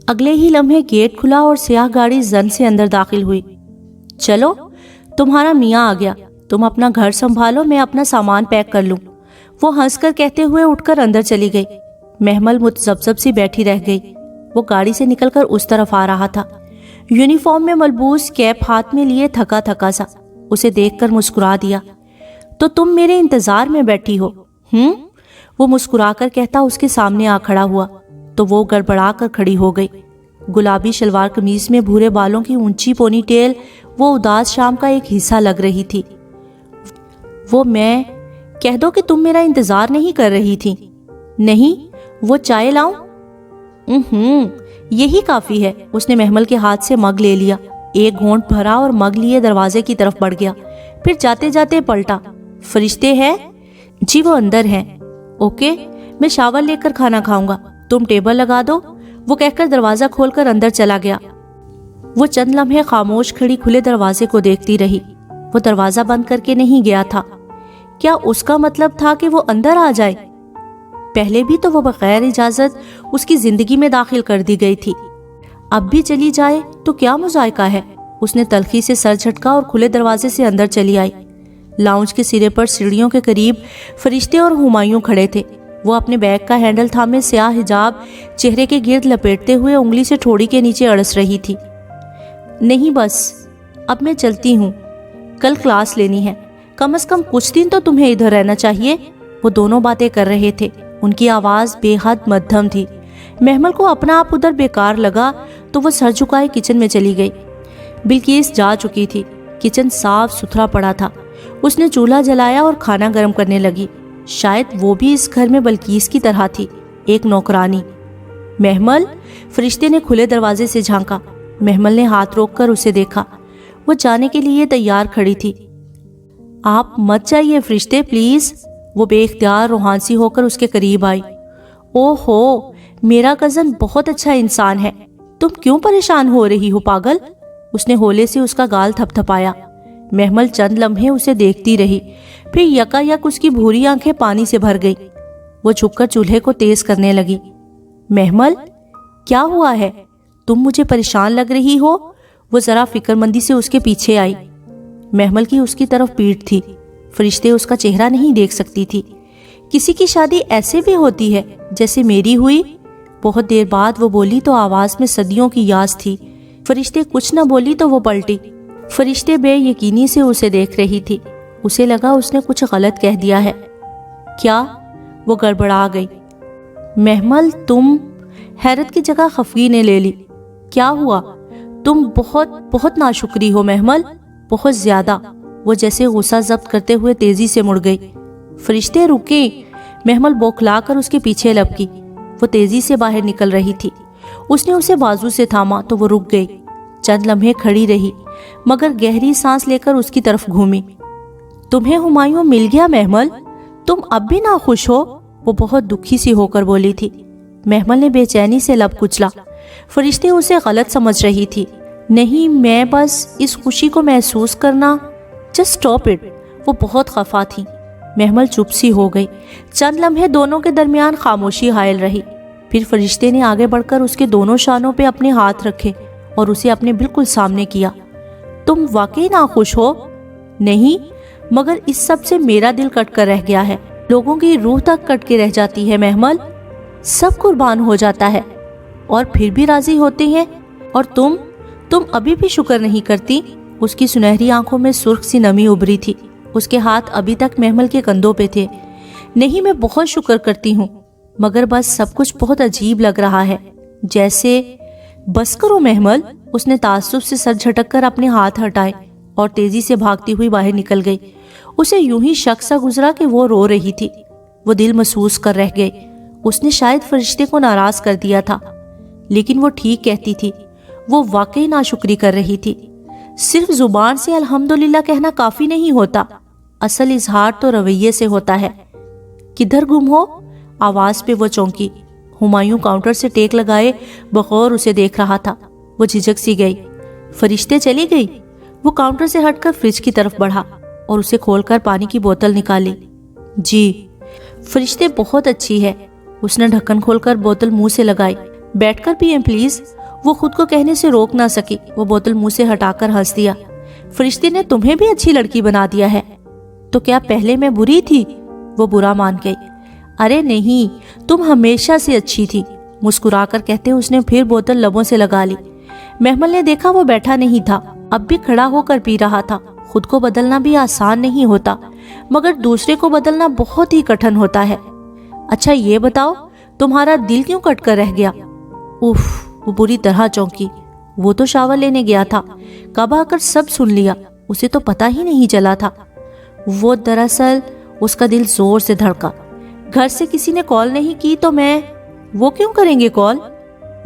अगले ही लम्हे गेट खुला और स्याह गाड़ी जन से अंदर दाखिल हुई। चलो, तुम्हारा मियाँ आ गया, तुम अपना घर संभालो, मैं अपना सामान पैक कर लूं। वो हंसकर कहते हुए उठकर अंदर चली गई। महमल मुतज़ब्ज़ब सी बैठी रह गई। वो गाड़ी से निकलकर उस तरफ आ रहा था, यूनिफॉर्म में मलबूस, कैप हाथ में लिए, थका थका सा। उसे देखकर मुस्कुरा दिया। तो तुम मेरे इंतजार में बैठी हो? वो मुस्कुराकर कहता उसके सामने आ खड़ा हुआ तो वो गड़बड़ा कर खड़ी हो गई। गुलाबी शलवार कमीज में भूरे बालों की ऊंची पोनी टेल वो उदास शाम का एक हिस्सा लग रही थी। वो मैं कह दो कि तुम मेरा इंतजार नहीं कर रही थी। नहीं, वो चाय लाऊं? यही काफी है। उसने महमल के हाथ से मग ले लिया, एक घोंट भरा और मग लिए दरवाजे की तरफ बढ़ गया। फिर जाते जाते पलटा, फरिश्ते हैं? जी वो अंदर हैं। ओके, मैं शावर लेकर खाना खाऊंगा, तुम टेबल लगा दो। वो कहकर दरवाजा खोलकर अंदर चला गया। वो चंद लम्हे खामोश खड़ी खुले दरवाजे को देखती रही। वो दरवाजा बंद करके नहीं गया था। क्या उसका मतलब था कि वो अंदर आ जाए? पहले भी तो वो बगैर इजाजत उसकी जिंदगी में दाखिल कर दी गई थी, अब भी चली जाए तो क्या मुजायका है? उसने तल्खी से सर झटका और खुले दरवाजे से अंदर चली आई। लाउंज के सिरे पर सीढ़ियों के करीब फरिश्ते और हुमायूं खड़े थे। वो अपने बैग का हैंडल थामे स्याह हिजाब चेहरे के गिर्द लपेटते हुए उंगली से ठोड़ी के नीचे अड़स रही थी। नहीं बस, अब मैं चलती हूँ, कल क्लास लेनी है, कम से कम कुछ दिन तो तुम्हें इधर रहना चाहिए। वो दोनों बातें कर रहे थे, उनकी आवाज़ बेहद मध्यम थी। महमल को अपना आप उधर बेकार लगा तो वो सर झुकाए किचन में चली गई। बिल्किस जा चुकी थी, किचन साफ सुथरा पड़ा था। उसने चूल्हा जलाया और खाना गर्म करने लगी। शायद वो भी इस घर में बल्कीस की तरह थी, एक नौकरानी। महमल, फरिश्ते ने खुले दरवाजे से झांका। महमल ने हाथ रोककर उसे देखा। वो जाने के लिए तैयार खड़ी थी। आप मत जाइए फरिश्ते, प्लीज। वो बेख्तियार रूहानी होकर उसके करीब आई। ओहो, मेरा कजन बहुत अच्छा इंसान है, तुम क्यों परेशान हो रही हो पागल? उसने होले से उसका गाल थपथपाया। महमल चंद लम्हे उसे देखती रही, फिर यकायक उसकी भूरी आंखें पानी से भर गई। वो झुककर चूल्हे को तेज करने लगी। महमल, क्या हुआ है? तुम मुझे परेशान लग रही हो। वो जरा फिक्रमंदी से उसके पीछे आई। महमल की उसकी तरफ पीठ थी, फरिश्ते उसका चेहरा नहीं देख सकती थी। किसी की शादी ऐसे भी होती है जैसे मेरी हुई? बहुत देर बाद वो बोली तो आवाज में सदियों की याद थी। फरिश्ते कुछ न बोली तो वो पलटी। फरिश्ते बेयकीनी से उसे देख रही थी। उसे लगा उसने कुछ गलत कह दिया है। क्या? वो गड़बड़ा गई। महमल, तुम? हैरत की जगह खफगी ने ले ली। क्या हुआ? तुम बहुत बहुत नाशुक्री हो महमल, बहुत ज्यादा। वो जैसे गुस्सा जब्त करते हुए तेजी से मुड़ गई। फरिश्ते रुके। महमल बौखला कर उसके पीछे लपकी। वो तेजी से बाहर निकल रही थी। उसने उसे बाजू से थामा तो वो रुक गई। चंद लम्हे खड़ी रही, मगर गहरी सांस लेकर उसकी तरफ घूमी। तुम्हें हुमायूं मिल गया महमल? तुम अब भी ना खुश हो? वो बहुत दुखी सी होकर बोली थी। महमल ने बेचैनी से लब कुचला। फरिश्ते उसे गलत समझ रही थी। नहीं, मैं बस इस खुशी को महसूस करना। Just stop it. वो बहुत खफा थी। महमल चुप सी हो गई। चंद लम्हे दोनों के दरमियान खामोशी हायल रही। फिर फरिश्ते ने आगे बढ़कर उसके दोनों शानों पे अपने हाथ रखे और उसे अपने बिल्कुल सामने किया। तुम वाकई ना खुश हो? नहीं, मगर इस सब से मेरा दिल कट कर रह गया है। लोगों की रूह तक कट के रह जाती है महमल। सब कुर्बान हो जाता है और फिर भी राजी होते हैं। और तुम अभी भी शुक्र नहीं करती? उसकी सुनहरी आंखों में सुर्ख सी नमी उभरी थी। उसके हाथ अभी तक महमल के कंधों पे थे। नहीं, मैं बहुत शुक्र करती हूँ, मगर बस सब कुछ बहुत अजीब लग रहा है, जैसे। बस करो महमल। उसने ताज्जुब से सर झटक कर अपने हाथ हटाए और तेजी से भागती हुई बाहर निकल गई। उसे यूं ही शक सा गुजरा कि वो रो रही थी। वो दिल महसूस कर रह गई। उसने शायद फरिश्ते को नाराज कर दिया था, लेकिन वो ठीक कहती थी। वो वाकई नाशुक्री कर रही थी। सिर्फ जुबान से अल्हम्दुलिल्लाह कहना काफी नहीं होता, असल इजहार तो रवैये से होता है। किधर गुम हो? आवाज पे वो चौंकी। हुमायूं काउंटर से टेक लगाए बगौर उसे देख रहा था। वो झिझक सी गई। फरिश्ते चली गई? वो काउंटर से हटकर फ्रिज की तरफ बढ़ा और उसे खोलकर पानी की बोतल निकाली। जी, फरिश्ते बहुत अच्छी है। उसने ढक्कन खोलकर बोतल मुंह से लगाई। बैठ कर पिएं प्लीज। वो खुद को कहने से रोक ना सकी, वो बोतल मुंह से हटाकर हंस दिया। फरिश्ते ने तुम्हें भी अच्छी लड़की बना दिया है। तो क्या पहले मैं बुरी थी? वो बुरा मान गई। अरे नहीं, तुम हमेशा से अच्छी थी, मुस्कुराकर कहते उसने फिर बोतल लबों से लगा ली। महमल ने देखा वो बैठा नहीं था, अब भी खड़ा होकर पी रहा था। खुद को बदलना भी आसान नहीं होता, मगर दूसरे को बदलना बहुत ही कठिन होता है। अच्छा ये बताओ, तुम्हारा दिल क्यों कट कर रह गया? उफ, वो बुरी तरह चौंकी। वो तो शावर लेने गया था, कब आकर सब सुन लिया, उसे तो पता ही नहीं चला था। वो दरअसल उसका दिल जोर से धड़का। घर से किसी ने कॉल नहीं की तो वो क्यों करेंगे कॉल?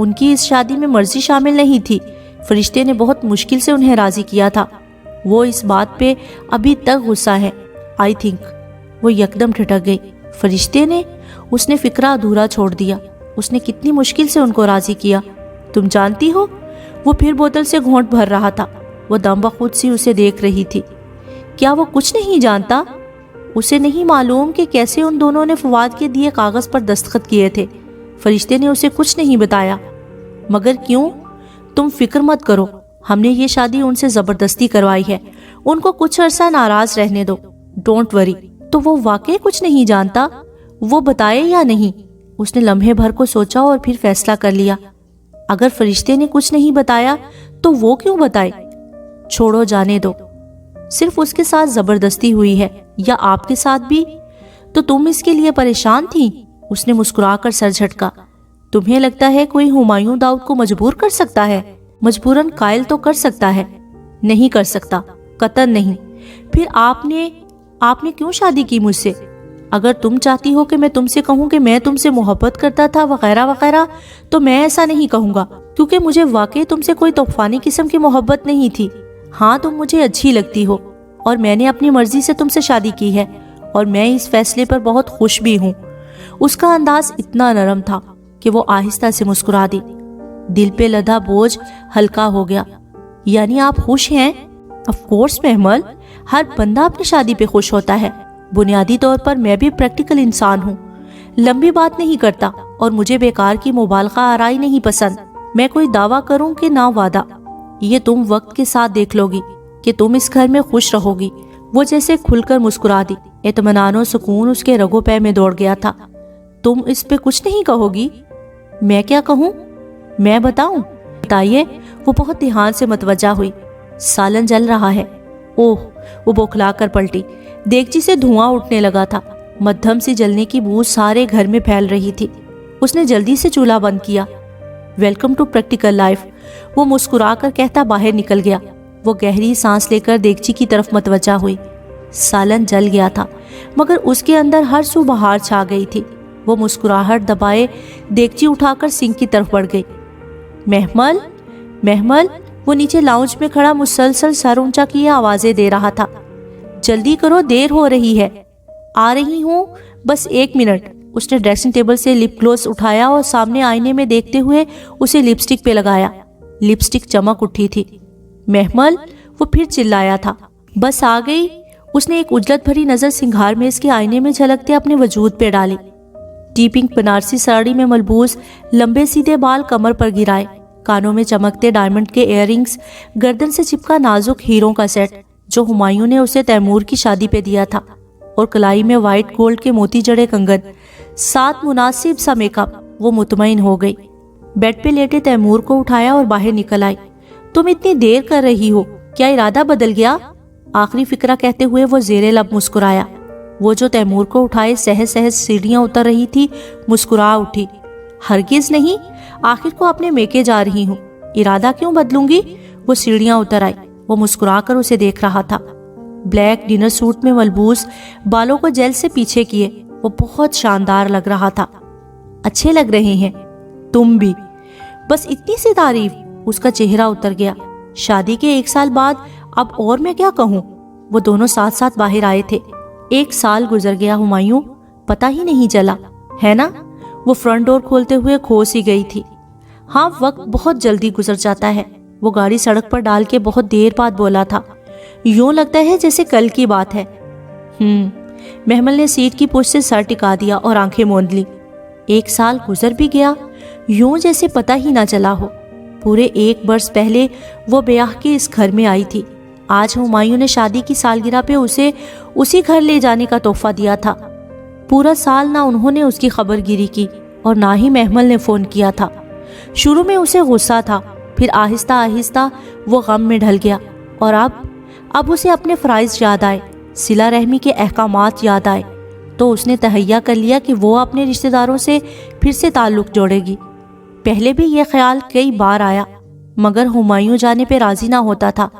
उनकी इस शादी में मर्जी शामिल नहीं थी। फरिश्ते ने बहुत मुश्किल से उन्हें राजी किया था। वो इस बात पे अभी तक गुस्सा है। आई थिंक वो यकदम ठिठक गई। फरिश्ते ने? उसने फिक्रा अधूरा छोड़ दिया। उसने कितनी मुश्किल से उनको राजी किया, तुम जानती हो? वो फिर बोतल से घोंट भर रहा था। वो दम्बखुद सी उसे देख रही थी। क्या वो कुछ नहीं जानता? उसे नहीं मालूम कि कैसे उन दोनों ने फवाद के दिए कागज पर दस्तखत किए थे। फरिश्ते ने उसे कुछ नहीं बताया। मगर क्यों? तुम फिक्र मत करो, हमने ये शादी उनसे जबरदस्ती करवाई है। उनको कुछ अरसा नाराज रहने दो, डोंट वरी। तो वो वाकई कुछ नहीं जानता? वो बताए या नहीं? उसने लम्हे भर को सोचा और फिर फैसला कर लिया, अगर फरिश्ते ने कुछ नहीं बताया तो वो क्यों बताए? छोड़ो, जाने दो। सिर्फ उसके साथ जबरदस्ती हुई है या आपके साथ भी? तो तुम इसके लिए परेशान थी? उसने मुस्कुराकर सर झटका। तुम्हें लगता है कोई हुमायूं दाऊद को मजबूर कर सकता है? मजबूरन कायल तो कर सकता है। नहीं कर सकता, कतई नहीं। फिर आपने क्यों शादी की मुझसे? अगर तुम चाहती हो कि मैं तुमसे कहूं कि मैं तुमसे मोहब्बत करता था वगैरह वगैरह, तो मैं ऐसा नहीं कहूंगा, क्योंकि मुझे वाकई तुमसे कोई तूफानी किस्म की मोहब्बत नहीं थी। हाँ, तुम मुझे अच्छी लगती हो और मैंने अपनी मर्जी से तुमसे शादी की है और मैं इस फैसले पर बहुत खुश भी हूँ। उसका अंदाज इतना नरम था कि वो आहिस्ता से मुस्कुरा दी। दिल पे लदा बोझ हल्का हो गया। यानी आप खुश हैं? ऑफ कोर्स महमल, हर बंदा अपनी शादी पे खुश होता है। बुनियादी तौर पर मैं भी प्रैक्टिकल इंसान हूँ, लंबी बात नहीं करता और मुझे बेकार की मुबालगा आराई नहीं पसंद। मैं कोई दावा करूँ कि ना वादा, ये तुम वक्त के साथ देख लोगी कि तुम इस घर में खुश रहोगी। वो जैसे खुलकर मुस्कुरा दी। इत्मीनान सुकून उसके रगों पैर में दौड़ गया था। तुम इस पे कुछ नहीं कहोगी? मैं क्या कहूँ? मैं बताऊं? बताइए। वो बहुत ध्यान से मतवज्जा हुई। सालन जल रहा है। ओह, वो बौखला कर पलटी। देगची से धुआं उठने लगा था। मध्यम सी जलने की बू सारे घर में फैल रही थी। उसने जल्दी से चूल्हा बंद किया। वेलकम टू प्रैक्टिकल लाइफ, वो मुस्कुरा कर कहता बाहर निकल गया। वो गहरी सांस लेकर देगची की तरफ मतवज्जा हुई। सालन जल गया था, मगर उसके अंदर हर सू बहार छा गई थी। वो मुस्कुराहट दबाए देगची उठाकर सिंक की तरफ बढ़ गई। महमल, महमल, वो नीचे लाउंज में खड़ा मुसलसल सर ऊंचा किए आवाजें दे रहा था। जल्दी करो, देर हो रही है। आ रही हूँ, बस 1 मिनट। उसने ड्रेसिंग टेबल से लिप ग्लोस उठाया और सामने आईने में देखते हुए उसे लिपस्टिक पे लगाया। लिपस्टिक चमक उठी थी। महमल, वो फिर चिल्लाया था। बस आ गई। उसने एक उजलत भरी नजर सिंगार में इसके आईने में झलकते अपने वजूद पे डाली। टी पिंक बनारसी साड़ी में मलबूस लंबे सीधे बाल कमर पर गिराए, कानों में चमकते डायमंड के इयररिंग्स, गर्दन से चिपका नाजुक हीरों का सेट जो हुमायूं ने उसे तैमूर की शादी पे दिया था, और कलाई में व्हाइट गोल्ड के मोती जड़े कंगन, साथ मुनासिब सा मेकअप। वो मुतमईन हो गई। बेड पे लेटे तैमूर को उठाया और बाहर निकल आई। तुम इतनी देर कर रही हो, क्या इरादा बदल गया? आखिरी फिक्रा कहते हुए वो जेरे लब मुस्कुराया। वो जो तैमूर को उठाए सहज सहज सीढ़ियां उतर रही थी, मुस्कुरा उठी। हरगिज नहीं, आखिर को अपने मेके जा रही हूँ, इरादा क्यों बदलूंगी? वो सीढ़ियां उतर आई। वो मुस्कुराकर उसे देख रहा था। ब्लैक डिनर सूट में मलबूस, बालों को जेल से पीछे किए, वो बहुत शानदार लग रहा था। अच्छे लग रहे हैं, तुम भी। बस इतनी सी तारीफ। उसका चेहरा उतर गया। शादी के 1 साल बाद अब और मैं क्या कहूँ? वो दोनों साथ साथ बाहर आए थे। 1 साल गुजर गया हुमायूं, पता ही नहीं चला, है ना? वो फ्रंट डोर खोलते हुए खो सी गई थी। हाँ, वक्त बहुत जल्दी गुजर जाता है। वो गाड़ी सड़क पर डाल के बहुत देर बाद बोला था। यूं लगता है जैसे कल की बात है। महमल ने सीट की पुश से सर टिका दिया और आंखें मूंद ली। 1 साल गुजर भी गया, यूं जैसे पता ही ना चला हो। पूरे 1 वर्ष पहले वो ब्याह के इस घर में आई थी। आज हुमायूं ने शादी की सालगिरह पे उसे उसी घर ले जाने का तोहफा दिया था। पूरा साल ना उन्होंने उसकी खबरगिरी की और ना ही महमल ने फ़ोन किया था। शुरू में उसे गुस्सा था, फिर आहिस्ता आहिस्ता वो गम में ढल गया और अब उसे अपने फ़राइज़ याद आए, सिला रहमी के अहकामात याद आए, तो उसने तहैया कर लिया कि वो अपने रिश्तेदारों से फिर से ताल्लुक़ जोड़ेगी। पहले भी ये ख्याल कई बार आया, मगर हुमायूं जाने पे राज़ी ना होता था।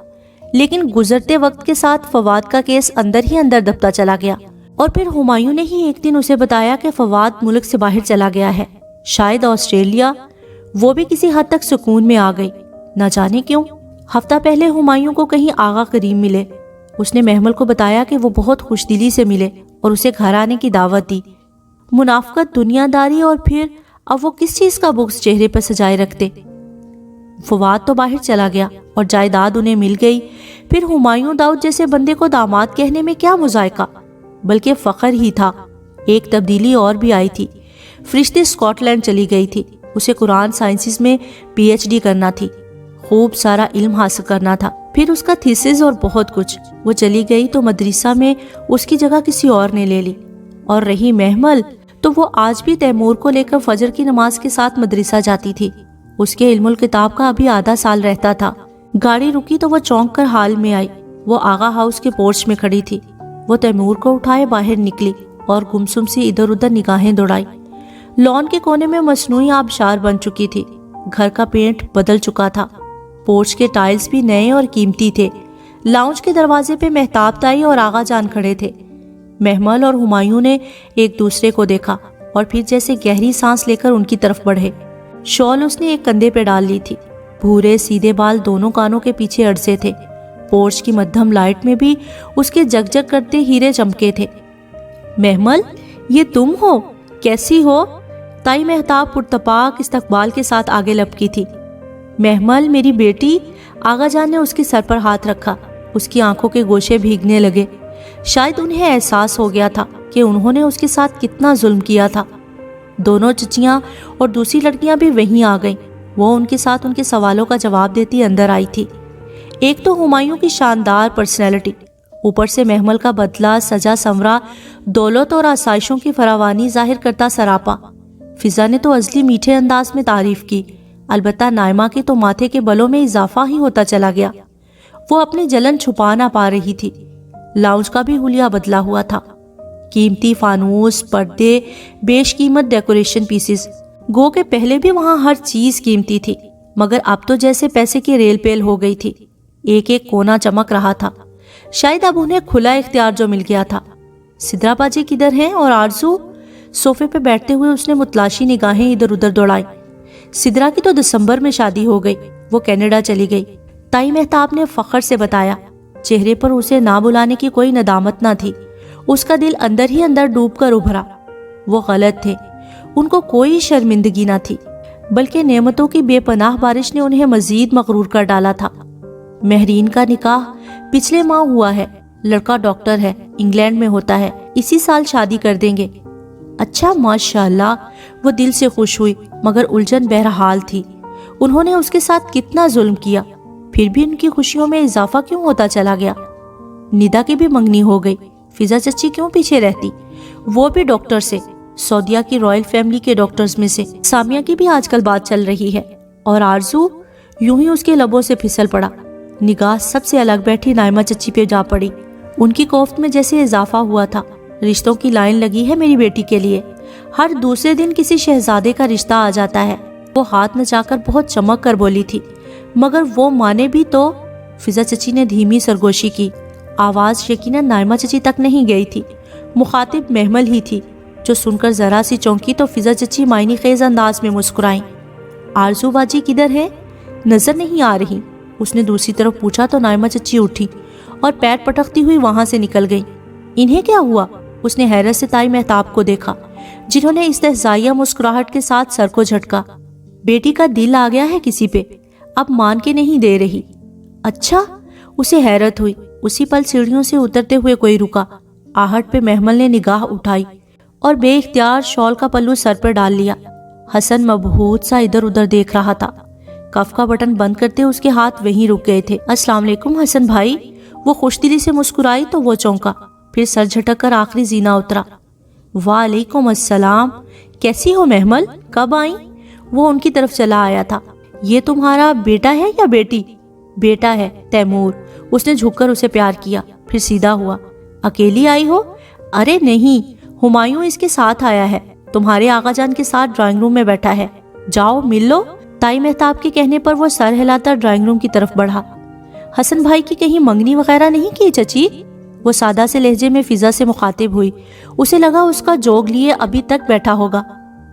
लेकिन गुजरते वक्त के साथ फवाद का केस अंदर ही अंदर दबता चला गया और फिर हुमायूं ने ही एक दिन उसे बताया कि फवाद मुल्क से बाहर चला गया है, शायद ऑस्ट्रेलिया। वो भी किसी हद तक सुकून में आ गई, न जाने क्यों। हफ्ता पहले हुमायूं को कहीं आगा करीम मिले। उसने महमल को बताया कि वो बहुत खुशदिली से मिले और उसे घर आने की दावत दी। मुनाफकत, दुनियादारी और फिर अब वो किस चीज़ का बुग़्ज़ चेहरे पर सजाए रखते। फवाद तो बाहर चला गया और जायदाद उन्हें मिल गई। फिर हुमायूं दाऊद जैसे बंदे को दामाद कहने में क्या मुज़ायका, बल्कि फ़ख्र ही था। एक तब्दीली और भी आई थी। फरिश्ते स्कॉटलैंड चली गई थी। उसे कुरान साइंसेस में PhD करना थी, खूब सारा इल्म हासिल करना था, फिर उसका थीसिस और बहुत कुछ। वो चली गई तो मदरसा में उसकी जगह किसी और ने ले ली। और रही महमल, तो वो आज भी तैमूर को लेकर फजर की नमाज के साथ मदरसा जाती थी। उसके इल्मुल किताब का अभी आधा साल रहता था। गाड़ी रुकी तो वो चौंक कर हाल में आई। वो आगा हाउस के पोर्च में खड़ी थी। वो तैमूर को उठाए बाहर निकली और गुमसुम सी इधर उधर निगाहें दौड़ाई। लॉन के कोने में मसनूई आबशार बन चुकी थी। घर का पेंट बदल चुका था। पोर्च के टाइल्स भी नए और कीमती थे। लाउंज के दरवाजे पे मेहताब ताई और आगा जान खड़े थे। महमल और हुमायूं ने एक दूसरे को देखा और फिर जैसे गहरी सांस लेकर उनकी तरफ बढ़े। शॉल उसने एक कंधे पे डाल ली थी। भूरे सीधे बाल दोनों कानों के पीछे अड़से थे। पोर्च की मध्यम लाइट में भी उसके जगजग करते हीरे चमके थे। महमल, ये तुम हो? कैसी हो? ताई मेहताब पुरतपाक इस्तकबाल के साथ आगे लपकी थी। महमल, मेरी बेटी। आगा जान ने उसके सर पर हाथ रखा। उसकी आंखों के गोशे भीगने लगे। शायद उन्हें एहसास हो गया था कि उन्होंने उसके साथ कितना जुल्म किया था। दोनों चचियां और दूसरी लड़कियां भी वहीं आ गईं। वो उनके साथ उनके सवालों का जवाब देती अंदर आई थी। एक तो हुमायूं की शानदार पर्सनैलिटी, ऊपर से महमल का बदला सजा संवरा दौलत और आसाइशों की फरावानी जाहिर करता सरापा। फिजा ने तो अजली मीठे अंदाज में तारीफ की, अलबत्ता नायमा के तो माथे के बलों में इजाफा ही होता चला गया। वो अपनी जलन छुपा ना पा रही थी। लाउंज का भी हुलिया बदला हुआ था। कीमती फानूस, पर्दे, बेशकीमत डेकोरेशन पीसेस। गो के पहले भी वहां हर चीज कीमती थी, मगर अब तो जैसे पैसे की रेल पेल हो गई थी। एक एक कोना चमक रहा था। शायद अब उन्हें खुला इख्तियार जो मिल गया था। सिद्रा बाजी किधर हैं और आरजू? सोफे पे बैठते हुए उसने मुतलाशी निगाहें इधर उधर दौड़ाई। सिद्रा की तो दिसंबर में शादी हो गई, वो कनाडा चली गई। ताई मेहताब ने फख्र से बताया। चेहरे पर उसे ना बुलाने की कोई नदामत ना थी। उसका दिल अंदर ही अंदर डूब कर उभरा। वो गलत थे, उनको कोई शर्मिंदगी ना थी, बल्कि नेमतों की बेपनाह बारिश ने उन्हें मजीद मगरूर कर डाला था। महरीन का निकाह पिछले माह हुआ है। लड़का डॉक्टर है, इंग्लैंड में होता है। इसी साल शादी कर देंगे। अच्छा, माशाअल्लाह। वो दिल से खुश हुई, मगर उलझन बहरहाल थी। उन्होंने उसके साथ कितना जुल्म किया, फिर भी उनकी खुशियों में इजाफा क्यों होता चला गया? निदा की भी मंगनी हो गई। फिजा चची क्यों पीछे रहती? वो भी डॉक्टर से, सऊदिया की रॉयल फैमिली के डॉक्टर्स में से। सामिया की भी आजकल बात चल रही है। और आरजू? यूं ही उसके लबों से फिसल पड़ा। निगाह सबसे अलग बैठी नायमा चची पे जा पड़ी। उनकी कोफ्त में जैसे इजाफा हुआ था। रिश्तों की लाइन लगी है मेरी बेटी के लिए। हर दूसरे दिन किसी शहजादे का रिश्ता आ जाता है। वो हाथ नचाकर बहुत चमक कर बोली थी, मगर वो माने भी तो। फिजा चची ने धीमी सरगोशी की। आवाज यकीनन नायमा चची तक नहीं गई थी। मुखातिब महमल ही थी, जो सुनकर जरा सी चौंकी तो फिजा चची मायनी खेज अंदाज में मुस्कुराई। आरजू बाजी किधर है? नजर नहीं आ रही। उसने दूसरी तरफ पूछा तो नायमा चची उठी और पैर पटकती हुई वहां से निकल गई। इन्हें क्या हुआ? उसने हैरत से ताई मेहताब को देखा, जिन्होंने इस्तेहज़ाइया मुस्कुराहट के साथ सर को झटका। बेटी का दिल आ गया है किसी पे, अब मान के नहीं दे रही। अच्छा, उसे हैरत हुई। उसी पल सीढ़ियों से उतरते हुए कोई रुका। आहट पे महमल ने निगाह उठाई और बेइख्तियार शॉल का पल्लू सर पर डाल लिया। हसन मबहूत सा इधर उधर देख रहा था। कफ का बटन बंद करते उसके हाथ वहीं रुक गए थे। अस्सलाम वालेकुम हसन भाई। वो खुशदिली से मुस्कुराई तो वो चौंका, फिर सर झटक कर आखिरी जीना उतरा। वालेकुम अस्सलाम, कैसी हो महमल, कब आई? वो उनकी तरफ चला आया था। ये तुम्हारा बेटा है या बेटी? बेटा है, तैमूर। उसने झुककर उसे प्यार किया, फिर सीधा हुआ। अकेली आई हो? अरे नहीं, हुमायूं इसके साथ आया है, तुम्हारे आका जान के साथ ड्राइंग रूम में बैठा है। जाओ मिल लो। ताई मेहताब के कहने पर वो सर हिलाता ड्राइंग रूम की तरफ बढ़ा। हसन भाई की कहीं मंगनी वगैरह नहीं की चची? वो सादा से लहजे में फिजा से मुखातिब हुई। उसे लगा उसका जोग लिए अभी तक बैठा होगा।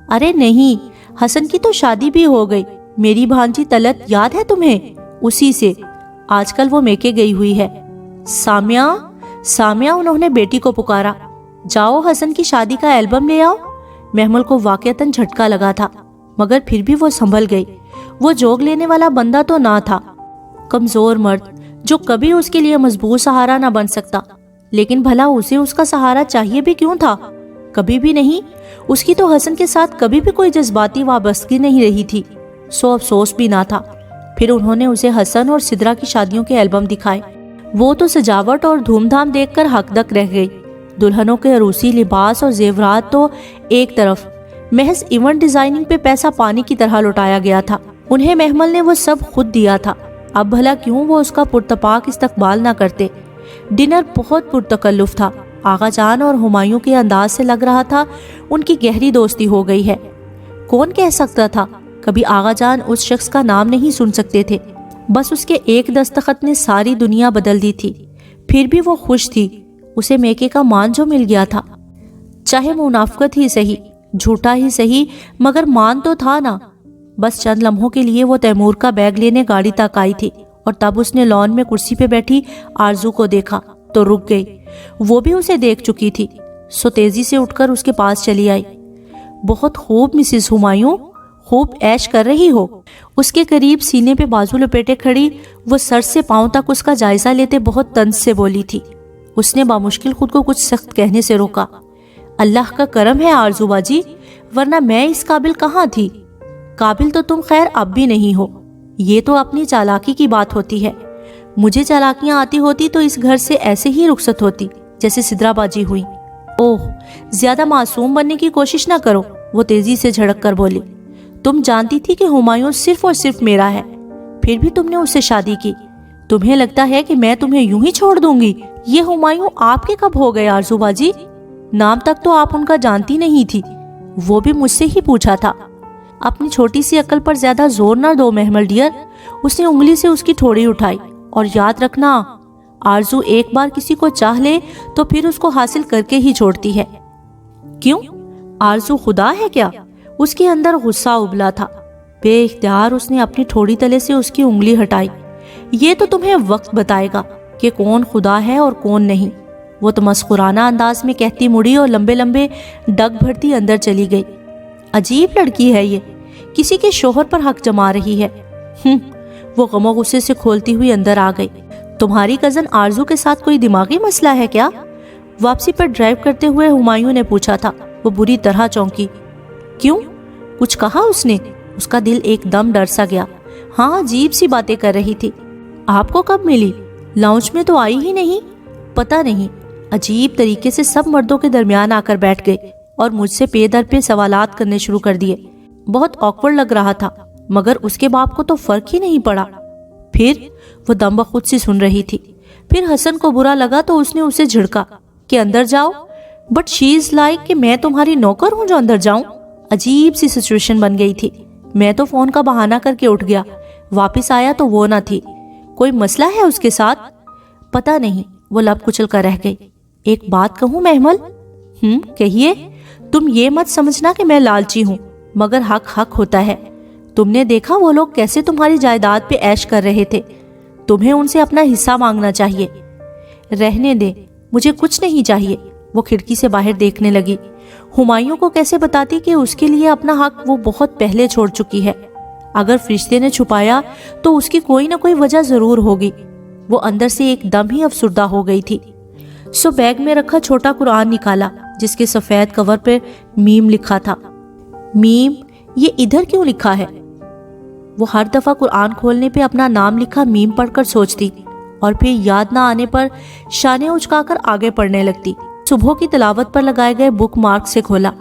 अरे नहीं, हसन की तो शादी भी हो गई। मेरी भांजी तलत याद है तुम्हें? उसी से। आजकल वो मेके गई हुई है। सामिया, सामिया, उन्होंने बेटी को पुकारा। जाओ हसन की शादी का एल्बम ले आओ। महमल को वाकईतन झटका लगा था, मगर फिर भी वो संभल गई। वो जोग लेने वाला बंदा तो ना था, कमजोर मर्द जो कभी उसके लिए मजबूत सहारा ना बन सकता। लेकिन भला उसे उसका सहारा चाहिए भी क्यों था? कभी भी नहीं। उसकी तो हसन के साथ कभी भी कोई जज्बाती वाबस्तगी नहीं रही थी, सो अफसोस भी ना था। फिर उन्होंने उसे हसन और सिद्रा की शादियों के एल्बम दिखाए। वो तो सजावट और धूमधाम देखकर हकदक रह गई। दुल्हनों के अरूसी लिबास और जेवरात तो एक तरफ, महज इवेंट डिजाइनिंग पे पैसा पानी की तरह लुटाया गया था। उन्हें महमल ने वो सब खुद दिया था। अब भला क्यों वो उसका पुरतपाक इस्तकबाल ना करते। डिनर बहुत पुरतकल्लुफ था। आगा जान और हुमायूं के अंदाज से लग रहा था उनकी गहरी दोस्ती हो गई है। कौन कह सकता था? कभी आगा जान उस शख्स का नाम नहीं सुन सकते थे, बस उसके एक दस्तखत ने सारी दुनिया बदल दी थी। फिर भी वो खुश थी। उसे मेके का मान जो मिल गया था, चाहे मुनाफकत ही सही, झूठा ही सही, मगर मान तो था ना। बस चंद लम्हों के लिए वो तैमूर का बैग लेने गाड़ी तक आई थी और तब उसने लॉन में कुर्सी पे बैठी आरजू को देखा तो रुक गई। वो भी उसे देख चुकी थी, सो तेजी से उठकर उसके पास चली आई। बहुत खूब मिसिस हुमायूं, खूब ऐश कर रही हो। उसके करीब सीने पे बाजू लपेटे खड़ी वो सर से पांव तक उसका जायजा लेते बहुत तंज से बोली थी। उसने बामुश्किल खुद को कुछ सख्त कहने से रोका। अल्लाह का करम है आरजू बाजी, वरना मैं इस काबिल कहाँ थी। काबिल तो तुम खैर अब भी नहीं हो। ये तो अपनी चालाकी की बात होती है। मुझे चालाकियां आती होती तो इस घर से ऐसे ही रुखसत होती जैसे सिद्रा बाजी हुई। ओह, ज्यादा मासूम बनने की कोशिश ना करो, वो तेजी से झड़क कर बोली। तुम जानती थी कि हुमायूं सिर्फ और सिर्फ मेरा है, फिर भी तुमने उससे शादी की। तुम्हें लगता है कि मैं तुम्हें यूं ही छोड़ दूंगी? ये हुमायूं आपके कब हो गए आरजू बाजी? नाम तक तो आप उनका जानती नहीं थी, वो भी मुझसे ही पूछा था। अपनी छोटी सी अकल पर ज्यादा जोर ना दो महमल डियर। उसने उंगली से उसकी ठोड़ी उठाई। और याद रखना, आरजू एक बार किसी को चाह ले तो फिर उसको हासिल करके ही छोड़ती है। क्यों? आरजू खुदा है क्या? उसके अंदर गुस्सा उबला था। बेइख्तियार उसने अपनी ठोड़ी तले से उसकी उंगली हटाई। ये तो तुम्हें वक्त बताएगा कि कौन खुदा है और कौन नहीं, वो तो मस्कुराना अंदाज में कहती मुड़ी और लंबे लंबे डग भरती अंदर चली गई। अजीब लड़की है ये, किसी के शोहर पर हक जमा रही है। वो गमो गुस्से से खोलती हुई अंदर आ गई। तुम्हारी कजन आरजू के साथ कोई दिमागी मसला है क्या? वापसी पर ड्राइव करते हुए हुमायूं ने पूछा था। वो बुरी तरह चौंकी। क्यों? कुछ कहा उसने? उसका दिल एकदम डर सा गया। हाँ, अजीब सी बातें कर रही थी। आपको कब मिली? लाउंज में तो आई ही नहीं। पता नहीं, अजीब तरीके से सब मर्दों के दरमियान आकर बैठ गई और मुझसे पे दर पे सवालात करने शुरू कर दिए। बहुत ऑकवर्ड लग रहा था, मगर उसके बाप को तो फर्क ही नहीं पड़ा। फिर वो दम बखुद सी सुन रही थी। फिर हसन को बुरा लगा तो उसने उसे झिड़का कि अंदर जाओ। बट शी इज लाइक कि मैं तुम्हारी नौकर हूं जो अंदर जाऊं। अजीब सी सिचुएशन बन गई थी। मैं तो फोन का बहाना करके उठ गया। वापिस आया तो वो ना थी। कोई मसला है उसके साथ? पता नहीं, वो लब कुचल कर रह गई। एक बात कहूं महमल? कहिए। तुम ये मत समझना कि मैं लालची हूं, मगर हक हक होता है। तुमने देखा वो लोग कैसे तुम्हारी जायदाद पे ऐश कर रहे थे। तुम्हें उनसे अपना हिस्सा मांगना चाहिए। रहने दे, मुझे कुछ नहीं चाहिए। वो खिड़की से बाहर देखने लगी। हुमायूं को कैसे बताती कि उसके लिए अपना हक वो बहुत पहले छोड़ चुकी है। अगर फरिश्ते ने छुपाया तो उसकी कोई ना कोई वजह जरूर होगी। वो अंदर से एकदम ही अफसुर्दा हो गई थी। सो बैग में रखा छोटा कुरान निकाला जिसके सफेद कवर पर मीम लिखा था। मीम یہ ادھر کیوں لکھا ہے؟ وہ ہر دفعہ قرآن کھولنے پہ اپنا نام لکھا میم پڑھ کر سوچتی اور پھر یاد نہ آنے پر شانے اچکا کر آگے پڑھنے لگتی۔ صبح کی تلاوت پر لگائے گئے بک مارک سے کھولا،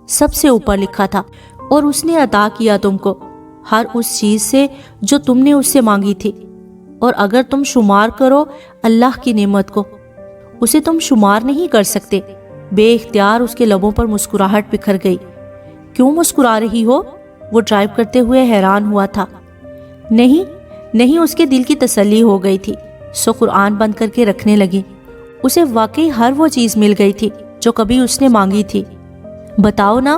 سب سے اوپر لکھا تھا، اور اس نے عطا کیا تم کو ہر اس چیز سے جو تم نے اس سے مانگی تھی، اور اگر تم شمار کرو اللہ کی نعمت کو، اسے تم شمار نہیں کر سکتے۔ بے اختیار اس کے لبوں پر مسکراہٹ بکھر گئی۔ کیوں مسکرا رہی ہو؟ وہ ڈرائیو کرتے ہوئے حیران ہوا تھا۔ نہیں، اس کے دل کی تسلی ہو گئی تھی، سو قرآن بند کر کے رکھنے لگی۔ اسے واقعی ہر وہ چیز مل گئی تھی جو کبھی اس نے مانگی تھی۔ بتاؤ نا،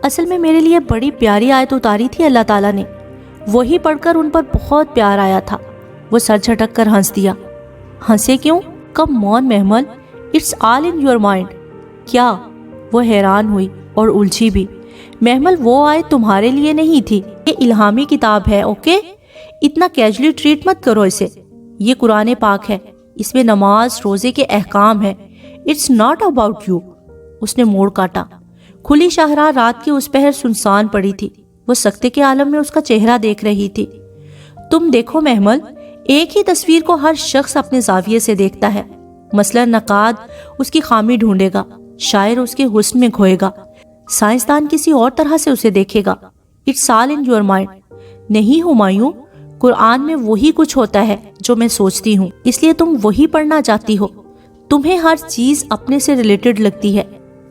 اصل میں میرے لیے بڑی پیاری آیت اتاری تھی اللہ تعالیٰ نے، وہی پڑھ کر ان پر بہت پیار آیا تھا۔ وہ سر جھٹک کر ہنس دیا۔ ہنسے کیوں؟ Come on Mahmal, it's all in your mind. کیا؟ وہ حیران ہوئی اور الجھی بھی۔ محمل، وہ آیت تمہارے لیے نہیں تھی، یہ الہامی کتاب ہے، اوکے؟ اتنا کیجولی ٹریٹ مت کرو اسے۔ یہ قرآن پاک ہے، اس میں نماز روزے کے احکام ہے۔ It's not about you. اس نے موڑ کاٹا۔ کھلی شاہراہ رات کی اس پہر سنسان پڑی تھی۔ وہ سکتے کے عالم میں اس کا چہرہ دیکھ رہی تھی۔ تم دیکھو محمل، ایک ہی تصویر کو ہر شخص اپنے زاویے سے دیکھتا ہے۔ مثلا نقاد اس کی خامی ڈھونڈے گا، شاعر اس کے حسن میں کھوئے گا، سائنسدان کسی اور طرح سے اسے دیکھے گا۔ It's all in your mind. نہیں ہمایوں، قرآن میں وہی کچھ ہوتا ہے جو میں سوچتی ہوں، اس لیے تم وہی پڑھنا چاہتی ہو۔ تمہیں ہر چیز اپنے سے ریلیٹڈ لگتی ہے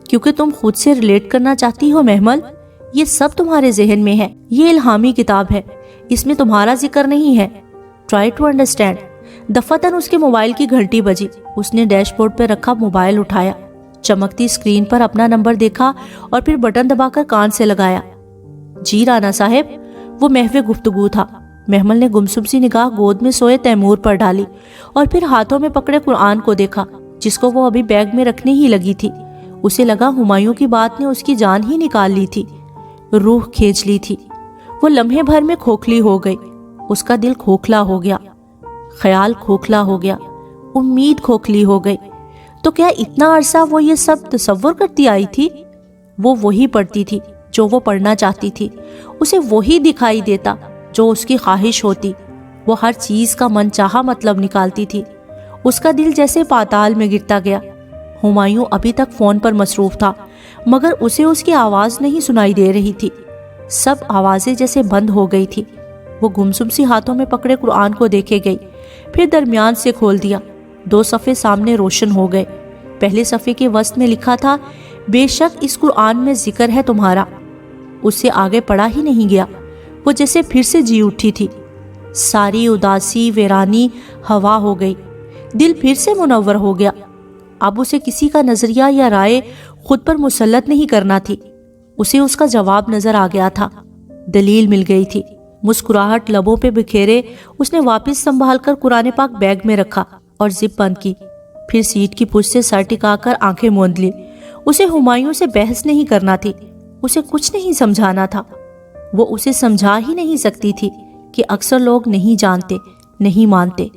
کیونکہ تم خود سے ریلیٹ کرنا چاہتی ہو محمل۔ یہ سب تمہارے ذہن میں ہے، یہ الہامی کتاب ہے، اس میں تمہارا ذکر نہیں ہے۔ Try to understand. دفعتاً اس کے موبائل کی گھنٹی بجی۔ اس نے ڈیش بورڈ پہ رکھا موبائل اٹھایا، چمکتی اسکرین پر اپنا نمبر دیکھا اور پھر بٹن دبا کر کان سے لگایا۔ جی رانا صاحب۔ وہ محو گفتگو تھا۔ محمل نے گمسم سی نگاہ گود میں سوئے تیمور پر ڈالی اور پھر ہاتھوں میں پکڑے قرآن کو دیکھا جس کو وہ ابھی بیگ میں رکھنے ہی لگی تھی۔ اسے لگا ہمایوں کی بات نے اس کی جان ہی نکال لی تھی، روح کھینچ لی تھی۔ وہ لمحے بھر میں کھوکھلی ہو گئی۔ اس کا دل کھوکھلا ہو گیا، خیال کھوکھلا ہو گیا، امید کھوکھلی ہو گئی۔ تو کیا اتنا عرصہ وہ یہ سب تصور کرتی آئی تھی؟ وہ وہی پڑھتی تھی جو وہ پڑھنا چاہتی تھی، اسے وہی دکھائی دیتا جو اس کی خواہش ہوتی۔ وہ ہر چیز کا من چاہا مطلب نکالتی تھی۔ اس کا دل جیسے پاتال میں گرتا گیا۔ ہمایوں ابھی تک فون پر مصروف تھا مگر اسے اس کی آواز نہیں سنائی دے رہی تھی، سب آوازیں جیسے بند ہو گئی تھی۔ وہ گمسم سی ہاتھوں میں پکڑے قرآن کو دیکھے گئی، پھر درمیان سے کھول دیا۔ 2 صفحے سامنے روشن ہو گئے۔ پہلے صفحے کے وسط میں لکھا تھا، بے شک اس قرآن میں ذکر ہے تمہارا۔ اس سے آگے پڑھا ہی نہیں گیا۔ وہ جیسے پھر سے جی اٹھی تھی، ساری اداسی ویرانی ہوا ہو گئی، دل پھر سے منور ہو گیا۔ اب اسے کسی کا نظریہ یا رائے خود پر مسلط نہیں کرنا تھی۔ اسے اس کا جواب نظر آ گیا تھا، دلیل مل گئی تھی۔ مسکراہٹ لبوں پہ بکھیرے اس نے واپس سنبھال کر قرآن پاک بیگ میں رکھا اور زپ بند کی، پھر سیٹ کی پشت سے سر ٹکا کر آنکھیں موند لی۔ اسے ہمایوں سے بحث نہیں کرنا تھی، اسے کچھ نہیں سمجھانا تھا۔ وہ اسے سمجھا ہی نہیں سکتی تھی کہ اکثر لوگ نہیں جانتے، نہیں مانتے۔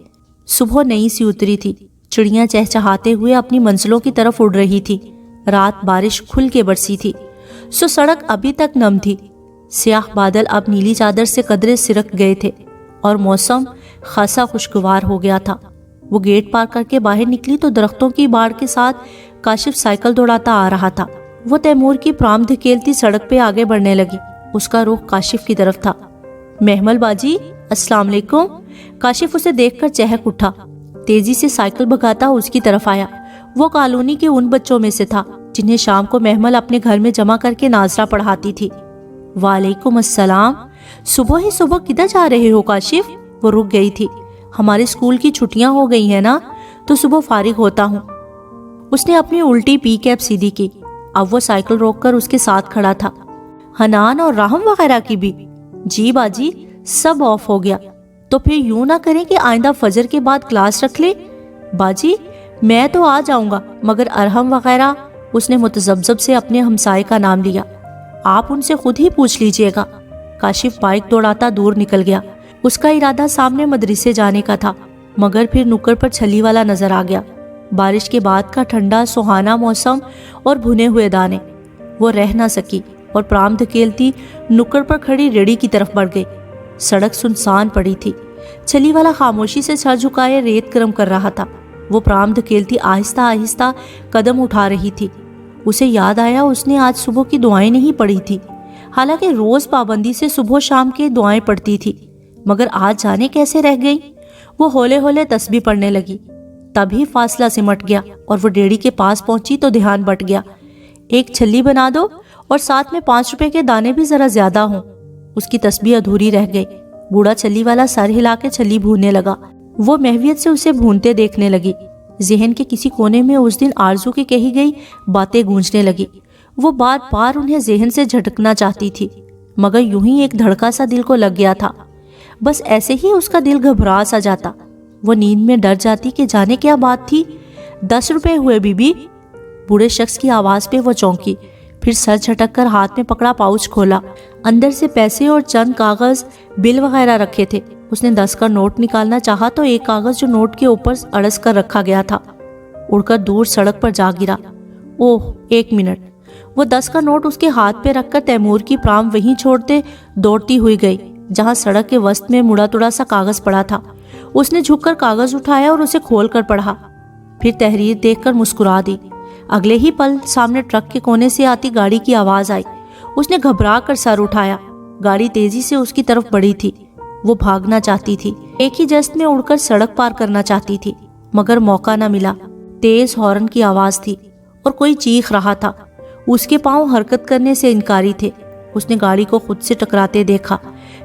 صبح نئی سی اتری تھی، چڑیاں چہچہاتے ہوئے اپنی منزلوں کی طرف اڑ رہی تھی۔ رات بارش کھل کے برسی تھی، سو سڑک ابھی تک نم تھی۔ سیاہ بادل اب نیلی چادر سے قدرے سرک گئے تھے اور موسم خاصا خوشگوار ہو گیا تھا۔ وہ گیٹ پار کر کے باہر نکلی تو درختوں کی باڑ کے ساتھ کاشف سائیکل دوڑاتا آ رہا تھا۔ وہ تیمور کی پرام دھکیلتی سڑک پہ آگے بڑھنے لگی۔ اس کا رخ کاشف کی طرف تھا۔ محمل باجی، السلام علیکم۔ کاشف اسے دیکھ کر چہک اٹھا، تیزی سے سائیکل بھگاتا اس کی طرف آیا۔ وہ کالونی کے ان بچوں میں سے تھا جنہیں شام کو محمل اپنے گھر میں جمع کر کے ناظرہ پڑھاتی تھی۔ وعلیکم السلام۔ صبح ہی صبح کدھر جا رہے ہو کاشف؟ وہ رک گئی تھی۔ ہمارے اسکول کی چھٹیاں ہو گئی ہیں نا، تو صبح فارغ ہوتا ہوں۔ اس نے اپنی الٹی پی کیپ سیدھی کی۔ اب وہ سائیکل روک کر اس کے ساتھ کھڑا تھا۔ حنان اور راہم وغیرہ کی بھی؟ جی باجی، سب آف ہو گیا۔ تو پھر یوں نہ کریں کہ آئندہ فجر کے بعد کلاس رکھ لیں؟ باجی میں تو آ جاؤں گا مگر ارحم وغیرہ، اس نے متذبذب سے اپنے ہمسائے کا نام لیا، آپ ان سے خود ہی پوچھ لیجئے گا۔ کاشف بائک دوڑاتا دور نکل گیا۔ اس کا ارادہ سامنے مدرسے جانے کا تھا مگر پھر نکڑ پر چھلی والا نظر آ گیا۔ بارش کے بعد کا ٹھنڈا سہانا موسم اور بھنے ہوئے دانے۔ وہ رہ نہ سکی، اور پرام دھکیلتی نکڑ پر کھڑی ریڑھی کی طرف بڑھ گئی۔ سڑک سنسان پڑی تھی۔ چھلی والا خاموشی سے سر جھکائے ریت گرم کر رہا تھا۔ وہ پرام دھکیلتی آہستہ آہستہ قدم اٹھا رہی تھی۔ اسے یاد آیا اس نے آج صبح کی دعائیں نہیں پڑھی تھی، حالانکہ روز پابندی سے صبح و شام کے دعائیں پڑھتی تھی، مگر آج جانے کیسے رہ گئی۔ وہ ہولے ہولے تسبیح پڑھنے لگی۔ تبھی فاصلہ سمٹ گیا اور وہ ڈیڑھی کے پاس پہنچی تو دھیان بٹ گیا۔ ایک چھلی بنا دو اور ساتھ میں 5 روپے کے دانے بھی ذرا زیادہ ہوں۔ اس کی تسبیح ادھوری رہ گئی۔ بوڑھا چھلی والا سر ہلا کے چھلی بھوننے لگا۔ وہ محویت سے اسے بھونتے دیکھنے لگی۔ ذہن کے کسی کونے میں اس دن آرزو کی کہی گئی باتیں گونجنے لگی۔ وہ بار بار انہیں ذہن سے جھٹکنا چاہتی تھی، مگر یوں ہی ایک دھڑکا سا دل کو لگ گیا تھا۔ بس ایسے ہی اس کا دل گھبرا سا جاتا۔ وہ نیند میں ڈر جاتی کہ جانے کیا بات تھی۔ 10 روپے ہوئے بی بی؟ بوڑھے شخص کی آواز پہ وہ چونکی، پھر سر جھٹک کر ہاتھ میں پکڑا پاؤچ کھولا۔ اندر سے پیسے اور چند کاغذ بل وغیرہ رکھے تھے۔ اس نے 10 کا نوٹ نکالنا چاہا تو ایک کاغذ جو نوٹ کے اوپر اڑس کر رکھا گیا تھا اڑ کر دور سڑک پر جا گرا۔ اوہ، 1 منٹ۔ وہ 10 کا نوٹ اس کے ہاتھ پہ رکھ کر تیمور کی پرام وہیں چھوڑتے دوڑتی ہوئی گئی جہاں سڑک کے وسط میں مڑا توڑا سا کاغذ پڑا تھا۔ اس نے جھک کر کاغذ اٹھایا اور اسے کھول کر پڑھا، پھر تحریر دیکھ کر مسکرا دی۔ اگلے ہی پل سامنے ٹرک کے کونے سے آتی گاڑی کی آواز آئی۔ اس نے گھبرا کر سر اٹھایا۔ گاڑی تیزی سے اس کی طرف بڑھی تھی۔ وہ بھاگنا چاہتی تھی، ایک ہی جست میں اڑ کر سڑک پار کرنا چاہتی تھی، مگر موقع نہ ملا۔ تیز ہارن کی آواز تھی اور کوئی چیخ رہا تھا۔ اس کے پاؤں حرکت کرنے سے انکاری تھے۔ اس نے گاڑی کو خود سے ٹکراتے دیکھا،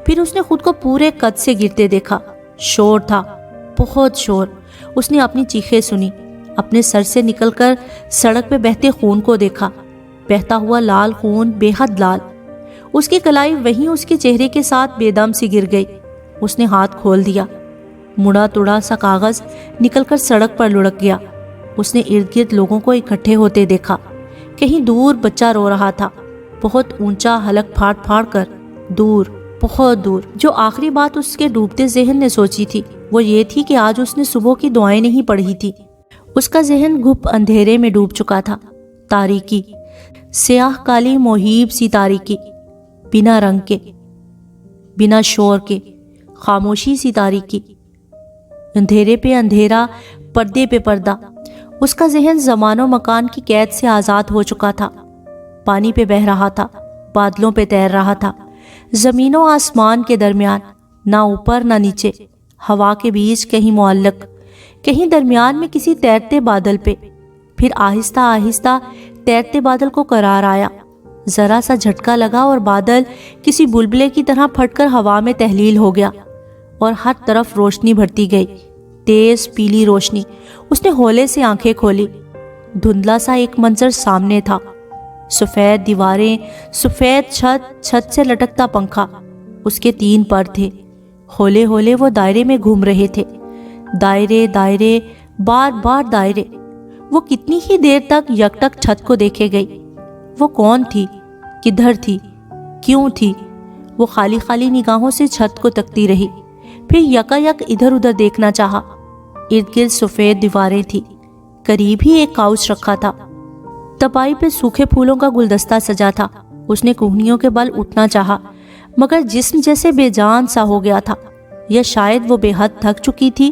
پھر اس نے خود کو پورے قد سے گرتے دیکھا۔ شور تھا، بہت شور۔ اس نے اپنی چیخیں سنی، اپنے سر سے نکل کر سڑک پہ بہتے خون کو دیکھا، بہتا ہوا لال خون، بے حد لال۔ اس کی کلائی وہیں اس کے چہرے کے ساتھ بے دم سی گر گئی۔ اس نے ہاتھ کھول دیا، مڑا توڑا سا کاغذ نکل کر سڑک پر لڑک گیا۔ اس نے ارد گرد لوگوں کو اکٹھے ہوتے دیکھا۔ کہیں دور بچہ رو رہا تھا، بہت اونچا، حلق پھاڑ پھاڑ کر، دور، بہت دور۔ جو آخری بات اس کے ڈوبتے ذہن نے سوچی تھی وہ یہ تھی کہ آج اس نے صبح کی دعائیں نہیں پڑھی تھی۔ اس کا ذہن گھپ اندھیرے میں ڈوب چکا تھا۔ تاریکی، سیاہ کالی مہیب سی تاریکی، بنا رنگ کے، بنا شور کے، خاموشی سی تاریکی، اندھیرے پہ اندھیرا، پردے پہ پردہ۔ اس کا ذہن زمان و مکان کی قید سے آزاد ہو چکا تھا۔ پانی پہ بہہ رہا تھا، بادلوں پہ تیر رہا تھا، زمین و آسمان کے درمیان، نہ اوپر نہ نیچے، ہوا کے بیچ کہیں معلق، کہیں درمیان میں کسی تیرتے بادل پہ۔ پھر آہستہ آہستہ تیرتے بادل کو قرار آیا، ذرا سا جھٹکا لگا اور بادل کسی بلبلے کی طرح پھٹ کر ہوا میں تحلیل ہو گیا اور ہر طرف روشنی بھرتی گئی، تیز پیلی روشنی۔ اس نے ہولے سے آنکھیں کھولی۔ دھندلا سا ایک منظر سامنے تھا، سفید دیواریں، سفید چھت، چھت سے لٹکتا پنکھا۔ اس کے 3 پر تھے۔ ہولے ہولے وہ دائرے میں گھوم رہے تھے، دائرے دائرے، بار بار دائرے۔ وہ کتنی ہی دیر تک یکٹک چھت کو دیکھے گئی۔ وہ کون تھی؟ کدھر تھی؟ کیوں تھی؟ وہ خالی خالی نگاہوں سے چھت کو تکتی رہی، پھر یکا یک ادھر ادھر دیکھنا چاہا۔ ارد گرد سفید دیواریں تھی، قریب ہی ایک کاؤچ رکھا تھا، تپائی پہ سوکھے پھولوں کا گلدستہ سجا تھا۔ اس نے کوہنیوں کے بل اٹھنا چاہا، مگر جسم جیسے بے جان سا ہو گیا تھا، یا شاید وہ بے حد تھک چکی تھی۔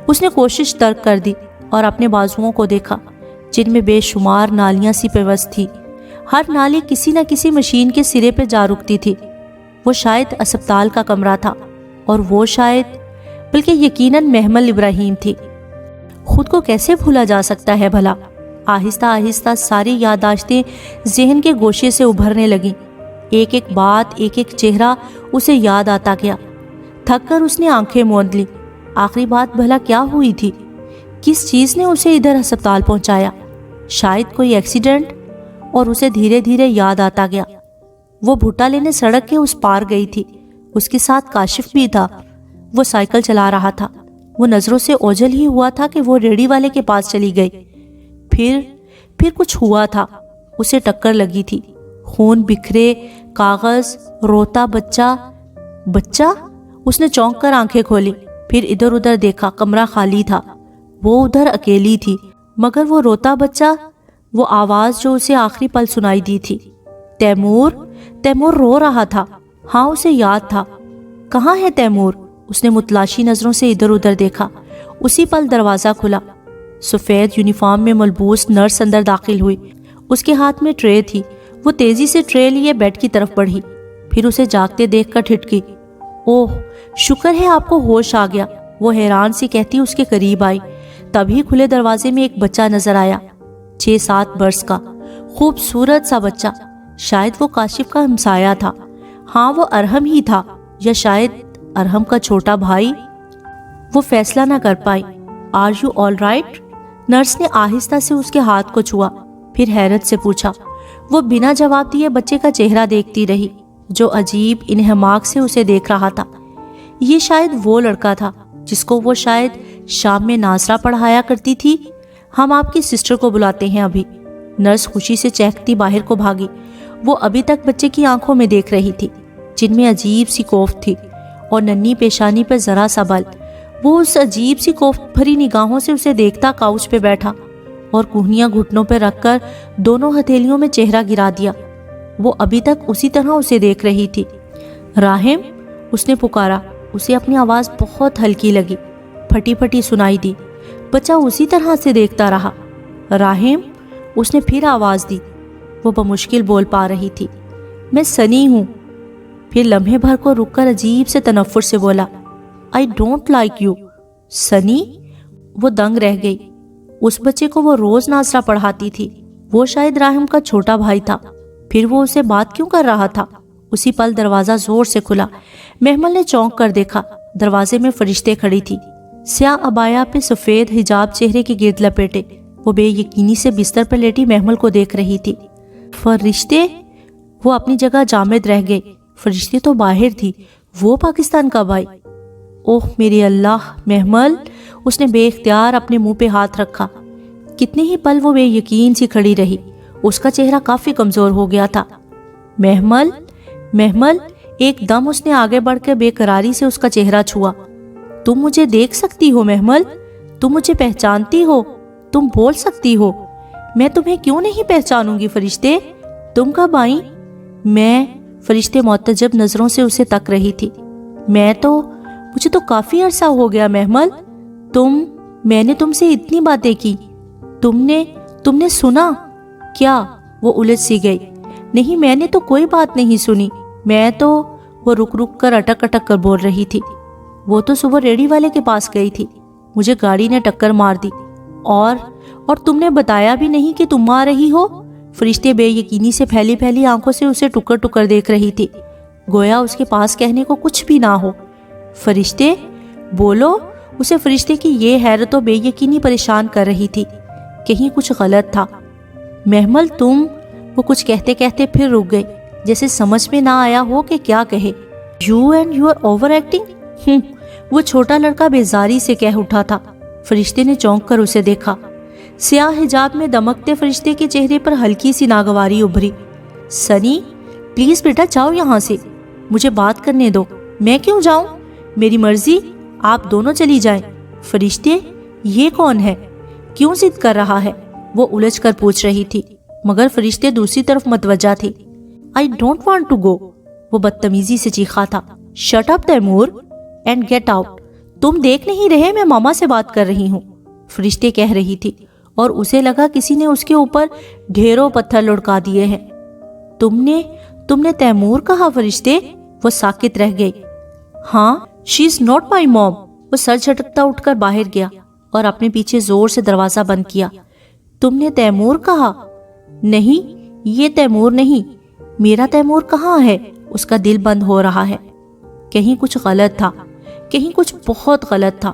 اس نے کوشش ترک کر دی اور اپنے بازوؤں کو دیکھا جن میں بے شمار نالیاں سی پیوست تھی۔ ہر نالی کسی نہ کسی مشین کے سرے پہ جا رکتی تھی۔ وہ شاید اسپتال کا کمرہ تھا، اور وہ شاید، بلکہ یقیناً محمل ابراہیم تھی۔ خود کو کیسے بھولا جا سکتا ہے بھلا؟ آہستہ آہستہ ساری یادداشتیں ذہن کے گوشے سے ابھرنے لگیں۔ ایک ایک بات، ایک ایک چہرہ اسے یاد آتا گیا۔ تھک کر اس نے آنکھیں موند لی۔ آخری بات بھلا کیا ہوئی تھی؟ کس چیز نے اسے ادھر ہسپتال پہنچایا؟ شاید کوئی ایکسیڈنٹ؟ اور اسے دھیرے دھیرے یاد آتا گیا، وہ بھٹا لینے سڑک کے اس پار گئی تھی، اس کے ساتھ کاشف بھی تھا۔ وہ سائیکل چلا رہا تھا۔ وہ نظروں سے اوجھل ہی ہوا تھا کہ وہ ریڑھی والے کے پاس چلی گئی۔ پھر کچھ ہوا تھا، اسے ٹکر لگی تھی۔ خون بکھرے کاغذ، روتا بچہ۔ اس نے چونک کر آنکھیں کھولی، پھر ادھر ادھر دیکھا۔ کمرہ خالی تھا، وہ ادھر اکیلی تھی، مگر وہ روتا بچہ، وہ آواز جو اسے آخری پل سنائی دی تھی، तैमूर? तैमूर रो रहा था। हाँ, उसे याद था। कहाँ है तैमूर? उसने मुतलाशी नजरों से इधर उधर देखा। उसी पल दरवाजा खुला। सफेद यूनिफॉर्म में मलबूस नर्स अंदर दाखिल हुई। उसके हाथ में ट्रे थी। वो तेजी से ट्रे लिए बेड की तरफ बढ़ी, फिर उसे जागते देखकर ठिठकी। ओह, शुक्र है आपको होश आ गया, वो हैरान सी कहती उसके करीब आई। तभी खुले दरवाजे में एक बच्चा नजर आया, 6-7 बरस का, खूबसूरत सा बच्चा। शायद वो काशिफ का हमसाया था। हाँ, वो अरहम ही था, या शायद अरहम का छोटा भाई। वो फैसला ना कर पाई। Are you all right? Nurse ने आहिस्ता से उसके हाथ को छुआ, फिर हैरत से पूछा। वो बिना जवाब दिए बच्चे का चेहरा देखती रही, जो अजीब इन्हमाक से उसे देख रहा था। ये शायद वो लड़का था जिसको वो शायद शाम में नाजरा पढ़ाया करती थी। हम आपकी सिस्टर को बुलाते हैं अभी। नर्स खुशी से चहकती बाहर को भागी। वो अभी तक बच्चे की आंखों में देख रही थी, जिनमें अजीब सी कोफ्त थी और नन्ही पेशानी पर जरा सा बल। वो उस अजीब सी कोफ्त भरी निगाहों से उसे देखता काउच पे बैठा और कुहनियां घुटनों पर रखकर दोनों हथेलियों में चेहरा गिरा दिया। वो अभी तक उसी तरह उसे देख रही थी। राहिम, उसने पुकारा। उसे अपनी आवाज़ बहुत हल्की लगी, फटी फटी सुनाई दी। बच्चा उसी तरह से देखता रहा। राहिम, उसने फिर आवाज़ दी। वो बमुश्किल बोल पा रही थी, मैं सनी हूँ। फिर लम्हे भर को रुककर अजीब से तनफ्फुर से बोला, I don't like you. Sunny? वो दंग रह गई। उस बच्चे को वो रोज नाजरा पढ़ाती थी। वो शायद राहिम का छोटा भाई था। फिर वो उसे बात क्यों कर रहा था? उसी पल दरवाजा जोर से खुला। महमल ने चौंक कर देखा। दरवाजे में फरिश्ते खड़ी थी, स्याह अबाया पे सफेद हिजाब चेहरे के गिर्द लपेटे। वो बेयकीनी से बिस्तर पर लेटी महमल को देख रही थी। फरिश्ते? वो अपनी जगह जामिद रह गई। फरिश्ते तो बाहर थी, वो पाकिस्तान का भाई। ओह मेरे अल्लाह, महमल! उसने बेख्तियार अपने मुंह पे हाथ रखा। कितने ही पल वो बेयकीन सी खड़ी रही। उसका चेहरा काफी कमजोर हो गया था। महमल, महमल! एकदम उसने आगे बढ़कर बेकरारी से उसका चेहरा छुआ। तुम मुझे देख सकती हो महमल? तुम मुझे पहचानती हो? तुम बोल सकती हो? मैं तुम्हें क्यों नहीं पहचानूंगी फरिश्ते? तुम कब आई? मैं? फरिश्ते मुतजब नजरों से उसे तक रही थी। मुझे तो काफी अरसा हो गया महमल। मैंने तुमसे इतनी बातें की, तुमने सुना क्या? वो उलझ सी गई। नहीं, मैंने तो कोई बात नहीं सुनी। वो रुक रुक कर अटक अटक कर बोल रही थी। वो तो सुबह रेडी वाले के पास गई थी, मुझे गाड़ी ने टक्कर मार दी। और तुमने बताया भी नहीं कि तुम आ रही हो। फरिश्ते बेयकीनी से फैली फैली आंखों से उसे टुकर टुकर देख रही थी, गोया उसके पास कहने को कुछ भी ना हो। फरिश्ते, बोलो। उसे फरिश्ते की ये हैरत और बेयकीनी परेशान कर रही थी। कहीं कुछ गलत था। महमल, तुम? वो कुछ कहते कहते फिर रुक गई, जैसे समझ में ना आया हो कि क्या कहे। You and your overacting. वो छोटा लड़का बेजारी से कह उठा था। फरिश्ते ने चौंक कर उसे देखा। स्याह हिजाब में दमकते फरिश्ते के चेहरे पर हल्की सी नागवारी उभरी। सनी, प्लीज बेटा जाओ यहाँ से, मुझे बात करने दो। मैं क्यों जाऊं? मेरी मर्जी, आप दोनों चली जाएं। फरिश्ते, ये कौन है? क्यों जिद कर रहा है? वो उलझ कर पूछ रही थी, मगर फरिश्ते दूसरी तरफ मतवज्जा थे। I don't want to go, वो बदतमीजी से चीखा था। Shut up Taimur and get out. तुम देख नहीं रहे मैं मामा से बात कर रही हूँ, फरिश्ते कह रही थी, और उसे लगा किसी ने उसके ऊपर ढेरों पत्थर लुढ़का दिए हैं। तुमने तैमूर कहा फरिश्ते? वो साकित रह गई। हाँ, she is not my mom. वो सर झटकता उठकर बाहर गया और अपने पीछे जोर से दरवाजा बंद किया। तुमने तैमूर कहा? नहीं, ये तैमूर नहीं। मेरा तैमूर कहाँ है? उसका दिल बंद हो रहा है। कहीं कुछ गलत था, कहीं कुछ बहुत गलत था।